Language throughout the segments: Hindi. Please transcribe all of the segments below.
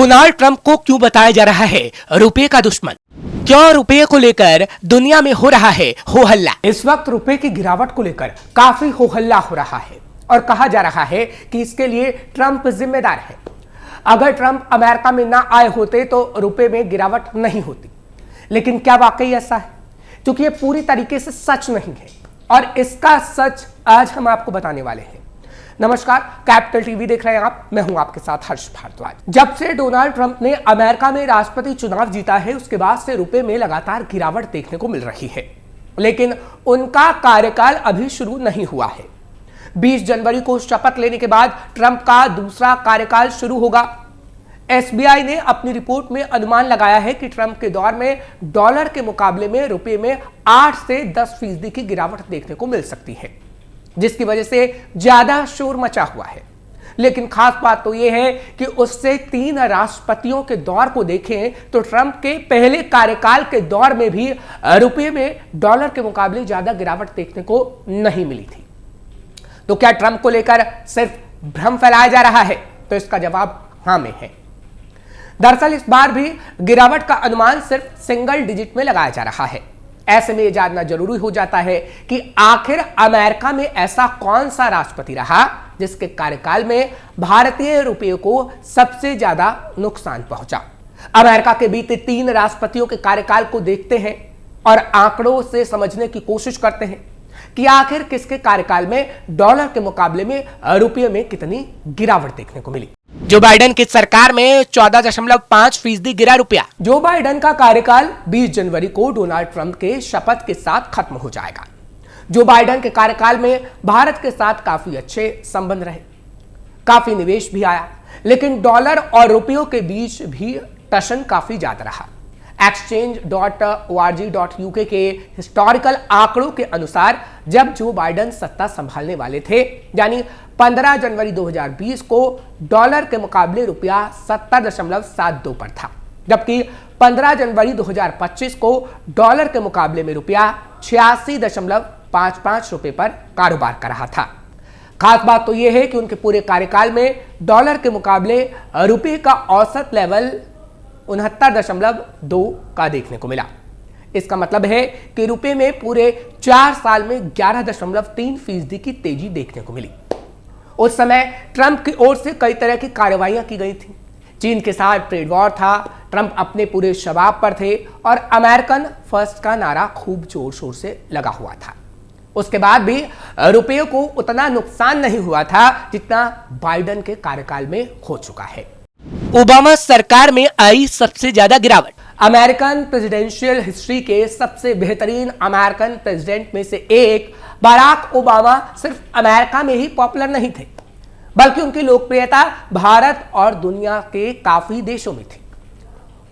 डोनाल्ड ट्रंप को क्यों बताया जा रहा है रुपए का दुश्मन? क्यों रुपए को लेकर दुनिया में हो रहा है हो हल्ला? इस वक्त रुपए की गिरावट को लेकर काफी हो हल्ला हो रहा है और कहा जा रहा है कि इसके लिए ट्रंप जिम्मेदार है। अगर ट्रंप अमेरिका में ना आए होते तो रुपए में गिरावट नहीं होती। लेकिन क्या वाकई ऐसा है? क्योंकि ये पूरी तरीके से सच नहीं है और इसका सच आज हम आपको बताने वाले हैं। नमस्कार, कैपिटल टीवी देख रहे हैं आप। मैं हूं आपके साथ हर्ष भारद्वाज। जब से डोनाल्ड ट्रंप ने अमेरिका में राष्ट्रपति चुनाव जीता है उसके बाद से रुपए में लगातार गिरावट देखने को मिल रही है, लेकिन उनका कार्यकाल अभी शुरू नहीं हुआ है। 20 जनवरी को शपथ लेने के बाद ट्रंप का दूसरा कार्यकाल शुरू होगा। एसबीआई ने अपनी रिपोर्ट में अनुमान लगाया है कि ट्रंप के दौर में डॉलर के मुकाबले में रुपए में 8 से 10% की गिरावट देखने को मिल सकती है, जिसकी वजह से ज्यादा शोर मचा हुआ है। लेकिन खास बात तो यह है कि उससे 3 राष्ट्रपतियों के दौर को देखें तो ट्रंप के पहले कार्यकाल के दौर में भी रुपए में डॉलर के मुकाबले ज्यादा गिरावट देखने को नहीं मिली थी। तो क्या ट्रंप को लेकर सिर्फ भ्रम फैलाया जा रहा है? तो इसका जवाब हां में है। दरअसल इस बार भी गिरावट का अनुमान सिर्फ सिंगल डिजिट में लगाया जा रहा है। ऐसे में यह जानना जरूरी हो जाता है कि आखिर अमेरिका में ऐसा कौन सा राष्ट्रपति रहा जिसके कार्यकाल में भारतीय रुपये को सबसे ज्यादा नुकसान पहुंचा। अमेरिका के बीते 3 राष्ट्रपतियों के कार्यकाल को देखते हैं और आंकड़ों से समझने की कोशिश करते हैं कि आखिर किसके कार्यकाल में डॉलर के मुकाबले में रुपये में कितनी गिरावट देखने को मिली। जो बाइडेन की सरकार में 14.5% गिरा रुपया। जो बाइडेन का कार्यकाल 20 जनवरी को डोनाल्ड ट्रंप के शपथ के साथ खत्म हो जाएगा। जो बाइडेन के कार्यकाल में भारत के साथ काफी अच्छे संबंध रहे, काफी निवेश भी आया, लेकिन डॉलर और रुपयों के बीच भी टशन काफी ज्यादा रहा। exchange.org.uk के हिस्टोरिकल आंकड़ों के अनुसार जब जो बाइडेन सत्ता संभालने वाले थे, यानी 15 जनवरी 2020 को डॉलर के मुकाबले रुपया 70.72 पर था, जबकि 15 जनवरी 2025 को डॉलर के मुकाबले में रुपया 86.55 रुपए पर कारोबार कर रहा था। खास बात तो यह है कि उनके पूरे कार्यकाल में डॉलर के मुकाबले रुपये का औसत लेवल 69.2 का देखने को मिला। इसका मतलब है कि रुपए में पूरे 4 साल में 11.3% की तेजी देखने को मिली। उस समय ट्रंप की ओर से कई तरह की कार्रवाइयां की गई थी। चीन के साथ ट्रेड वॉर था, ट्रंप अपने पूरे शबाब पर थे और अमेरिकन फर्स्ट का नारा खूब जोर शोर से लगा हुआ था। उसके बाद भी रुपये को उतना नुकसान नहीं हुआ था जितना बाइडेन के कार्यकाल में हो चुका है। ओबामा सरकार में आई सबसे ज्यादा गिरावट। अमेरिकन प्रेसिडेंशियल हिस्ट्री के सबसे बेहतरीन अमेरिकन प्रेसिडेंट में से एक बराक ओबामा सिर्फ अमेरिका में ही पॉपुलर नहीं थे, बल्कि उनकी लोकप्रियता भारत और दुनिया के काफी देशों में थी।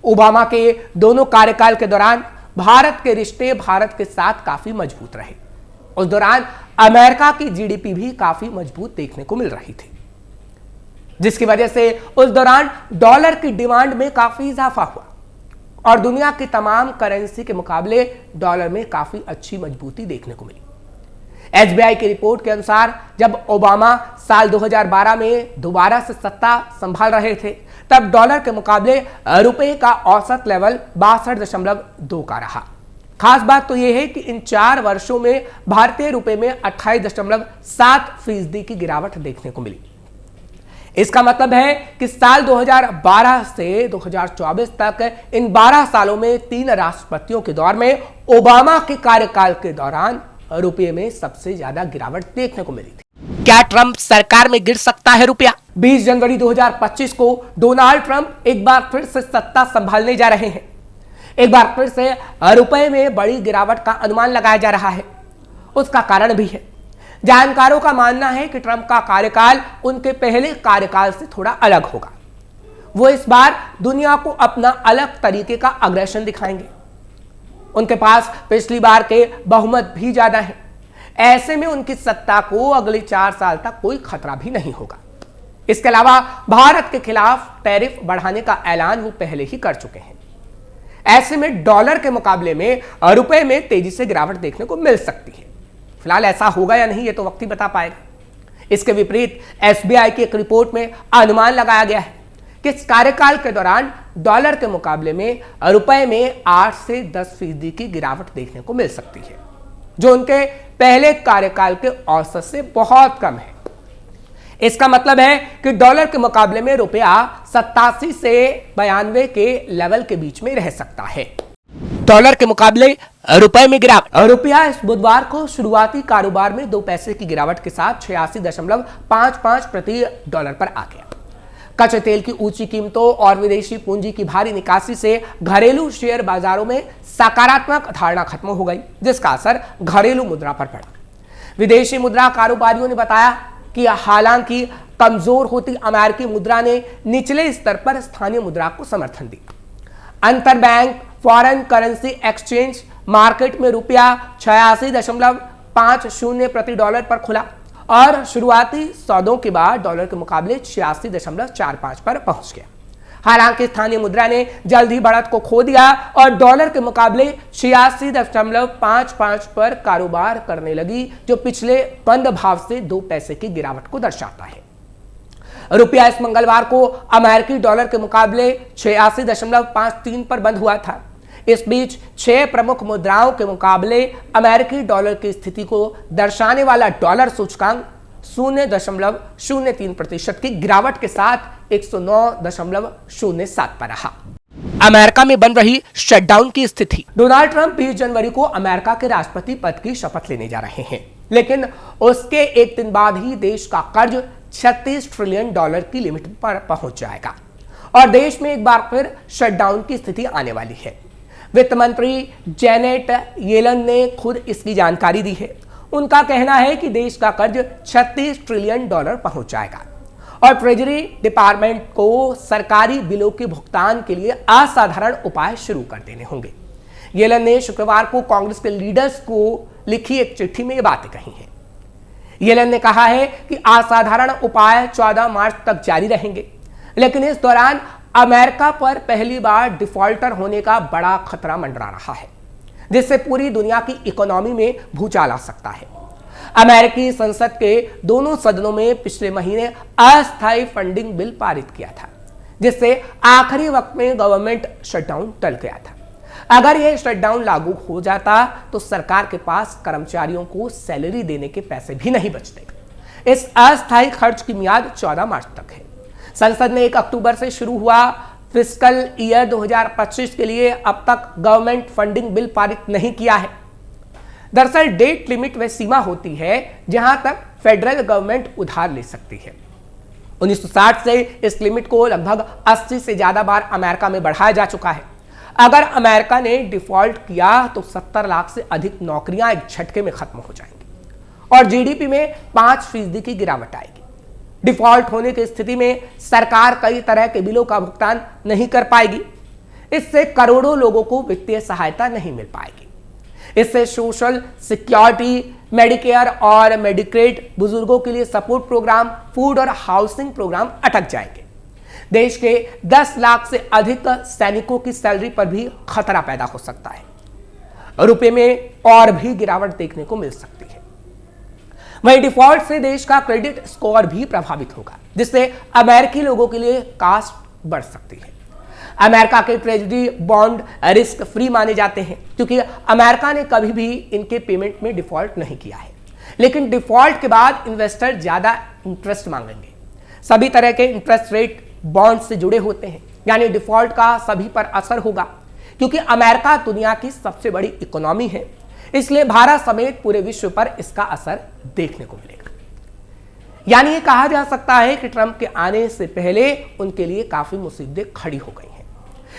ओबामा के दोनों कार्यकाल के दौरान भारत के रिश्ते भारत के साथ काफी मजबूत रहे। उस दौरान अमेरिका की जीडीपी भी काफी मजबूत देखने को मिल रही थी, जिसकी वजह से उस दौरान डॉलर की डिमांड में काफी इजाफा हुआ और दुनिया की तमाम करेंसी के मुकाबले डॉलर में काफी अच्छी मजबूती देखने को मिली। एसबीआई की रिपोर्ट के अनुसार जब ओबामा साल 2012 में दोबारा से सत्ता संभाल रहे थे, तब डॉलर के मुकाबले रुपए का औसत लेवल 62.2 का रहा। खास बात तो यह है कि इन 4 वर्षों में भारतीय रुपए में 28.7% की गिरावट देखने को मिली। इसका मतलब है कि साल 2012 से 2024 तक इन 12 सालों में 3 राष्ट्रपतियों के दौर में ओबामा के कार्यकाल के दौरान रुपये में सबसे ज्यादा गिरावट देखने को मिली थी। क्या ट्रंप सरकार में गिर सकता है रुपया? 20 जनवरी 2025 को डोनाल्ड ट्रंप एक बार फिर से सत्ता संभालने जा रहे हैं। एक बार फिर से रुपये में बड़ी गिरावट का अनुमान लगाया जा रहा है। उसका कारण भी है। जानकारों का मानना है कि ट्रंप का कार्यकाल उनके पहले कार्यकाल से थोड़ा अलग होगा। वो इस बार दुनिया को अपना अलग तरीके का अग्रेशन दिखाएंगे। उनके पास पिछली बार के बहुमत भी ज्यादा है। ऐसे में उनकी सत्ता को अगले 4 साल तक कोई खतरा भी नहीं होगा। इसके अलावा भारत के खिलाफ टैरिफ बढ़ाने का ऐलान वो पहले ही कर चुके हैं। ऐसे में डॉलर के मुकाबले में रुपए में तेजी से गिरावट देखने को मिल सकती है। फिलहाल ऐसा होगा या नहीं ये तो वक्त ही बता पाएगा। इसके विपरीत एसबीआई की एक रिपोर्ट में अनुमान लगाया गया है कि इस कार्यकाल के दौरान डॉलर के मुकाबले में रुपए में 8 से 10% की गिरावट देखने को मिल सकती है, जो उनके पहले कार्यकाल के औसत से बहुत कम है। इसका मतलब है कि डॉलर के मुकाबले में रुपया 87 से 92 के लेवल के बीच में रह सकता है। डॉलर के मुकाबले रुपए में गिरावट। रुपया इस बुधवार को शुरुआती कारोबार में 2 पैसे की गिरावट के साथ 86.55 प्रति डॉलर पर आ गया। कच्चे तेल की ऊंची कीमतों और विदेशी पूंजी की भारी निकासी से घरेलू शेयर बाजारों में सकारात्मक धारणा खत्म हो गई, जिसका असर घरेलू मुद्रा पर पड़ा। विदेशी मुद्रा कारोबारियों ने बताया कि हालांकि कमजोर होती अमेरिकी मुद्रा ने निचले स्तर पर स्थानीय मुद्रा को समर्थन दिया। अंतरबैंक फॉरेन करेंसी एक्सचेंज मार्केट में रुपया 86.50 प्रति डॉलर पर खुला और शुरुआती सौदों के बाद डॉलर के मुकाबले 86.45 पर पहुंच गया। हालांकि स्थानीय मुद्रा ने जल्द ही बढ़त को खो दिया और डॉलर के मुकाबले 86.55 पर कारोबार करने लगी, जो पिछले बंद भाव से 2 पैसे की गिरावट को दर्शाता है। रुपया इस मंगलवार को अमेरिकी डॉलर के मुकाबले 86.53 पर बंद हुआ था। इस बीच 6 प्रमुख मुद्राओं के मुकाबले अमेरिकी डॉलर की स्थिति को दर्शाने वाला डॉलर सूचकांक 0.03% की गिरावट के साथ 109.07 पर रहा। अमेरिका में बन रही शटडाउन की स्थिति। डोनाल्ड ट्रंप 20 जनवरी को अमेरिका के राष्ट्रपति पद की शपथ लेने जा रहे हैं, लेकिन उसके एक दिन बाद ही देश का कर्ज 36 ट्रिलियन डॉलर की लिमिट पर पहुंच जाएगा और देश में एक बार फिर शटडाउन की स्थिति आने वाली है। वित्त मंत्री जेनेट येलन ने खुद इसकी जानकारी दी है। उनका कहना है कि देश का कर्ज 36 ट्रिलियन डॉलर पहुंच जाएगा और ट्रेजरी डिपार्टमेंट को सरकारी बिलों के भुगतान के लिए असाधारण उपाय शुरू कर देने होंगे। येलन ने शुक्रवार को कांग्रेस के लीडर्स को लिखी एक चिट्ठी में ये बातें कही हैं। येलन ने कहा है कि असाधारण उपाय 14 मार्च तक जारी रहेंगे, लेकिन इस दौरान अमेरिका पर पहली बार डिफॉल्टर होने का बड़ा खतरा मंडरा रहा है, जिससे पूरी दुनिया की इकोनॉमी में भूचाल आ सकता है। अमेरिकी संसद के दोनों सदनों में पिछले महीने अस्थायी फंडिंग बिल पारित किया था, जिससे आखिरी वक्त में गवर्नमेंट शटडाउन टल गया था। अगर यह शटडाउन लागू हो जाता तो सरकार के पास कर्मचारियों को सैलरी देने के पैसे भी नहीं बचते। इस अस्थायी खर्च की मियाद 14 मार्च तक है। संसद ने 1 अक्टूबर से शुरू हुआ फिस्कल ईयर 2025 के लिए अब तक गवर्नमेंट फंडिंग बिल पारित नहीं किया है। दरअसल डेट लिमिट वह सीमा होती है जहां तक फेडरल गवर्नमेंट उधार ले सकती है। 1960 से इस लिमिट को लगभग 80 से ज्यादा बार अमेरिका में बढ़ाया जा चुका है। अगर अमेरिका ने डिफॉल्ट किया तो 70 लाख से अधिक नौकरियां एक झटके में खत्म हो जाएंगी और जीडीपी में 5% की गिरावट आएगी। डिफॉल्ट होने की स्थिति में सरकार कई तरह के बिलों का भुगतान नहीं कर पाएगी। इससे करोड़ों लोगों को वित्तीय सहायता नहीं मिल पाएगी। इससे सोशल सिक्योरिटी, मेडिकेयर और मेडिकेड, बुजुर्गों के लिए सपोर्ट प्रोग्राम, फूड और हाउसिंग प्रोग्राम अटक जाएंगे। देश के 10 लाख से अधिक सैनिकों की सैलरी पर भी खतरा पैदा हो सकता है। रुपए में और भी गिरावट देखने को मिल सकती है। वहीं डिफॉल्ट से देश का क्रेडिट स्कोर भी प्रभावित होगा, जिससे अमेरिकी लोगों के लिए कॉस्ट बढ़ सकती है। अमेरिका के ट्रेजरी बॉन्ड रिस्क फ्री माने जाते हैं क्योंकि अमेरिका ने कभी भी इनके पेमेंट में डिफॉल्ट नहीं किया है, लेकिन डिफॉल्ट के बाद इन्वेस्टर ज्यादा इंटरेस्ट मांगेंगे। सभी तरह के इंटरेस्ट रेट बॉन्ड से जुड़े होते हैं, यानी डिफॉल्ट का सभी पर असर होगा। क्योंकि अमेरिका दुनिया की सबसे बड़ी इकोनॉमी है, इसलिए भारत समेत पूरे विश्व पर इसका असर देखने को मिलेगा। यानी ये कहा जा सकता है कि ट्रंप के आने से पहले उनके लिए काफी मुसीबतें खड़ी हो गई हैं,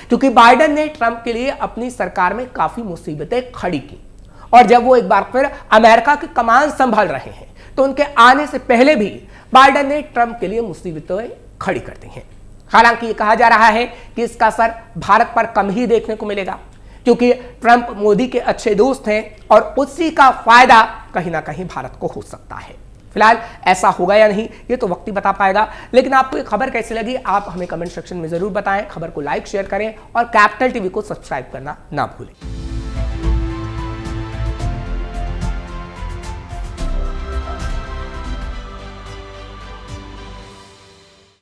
क्योंकि बाइडेन ने ट्रंप के लिए अपनी सरकार में काफी मुसीबतें खड़ी की और जब वो एक बार फिर अमेरिका की कमान संभाल रहे हैं तो उनके आने से पहले भी बाइडेन ने ट्रंप के लिए मुसीबतें खड़ी कर दी हैं। हालांकि ये कहा जा रहा है कि इसका असर भारत पर कम ही देखने को मिलेगा, क्योंकि ट्रंप मोदी के अच्छे दोस्त हैं और उसी का फायदा कहीं ना कहीं भारत को हो सकता है। फिलहाल ऐसा होगा या नहीं ये तो वक्त ही बता पाएगा, लेकिन आपको ये खबर कैसी लगी आप हमें कमेंट सेक्शन में जरूर बताएं। खबर को लाइक शेयर करें और कैपिटल टीवी को सब्सक्राइब करना ना भूलें।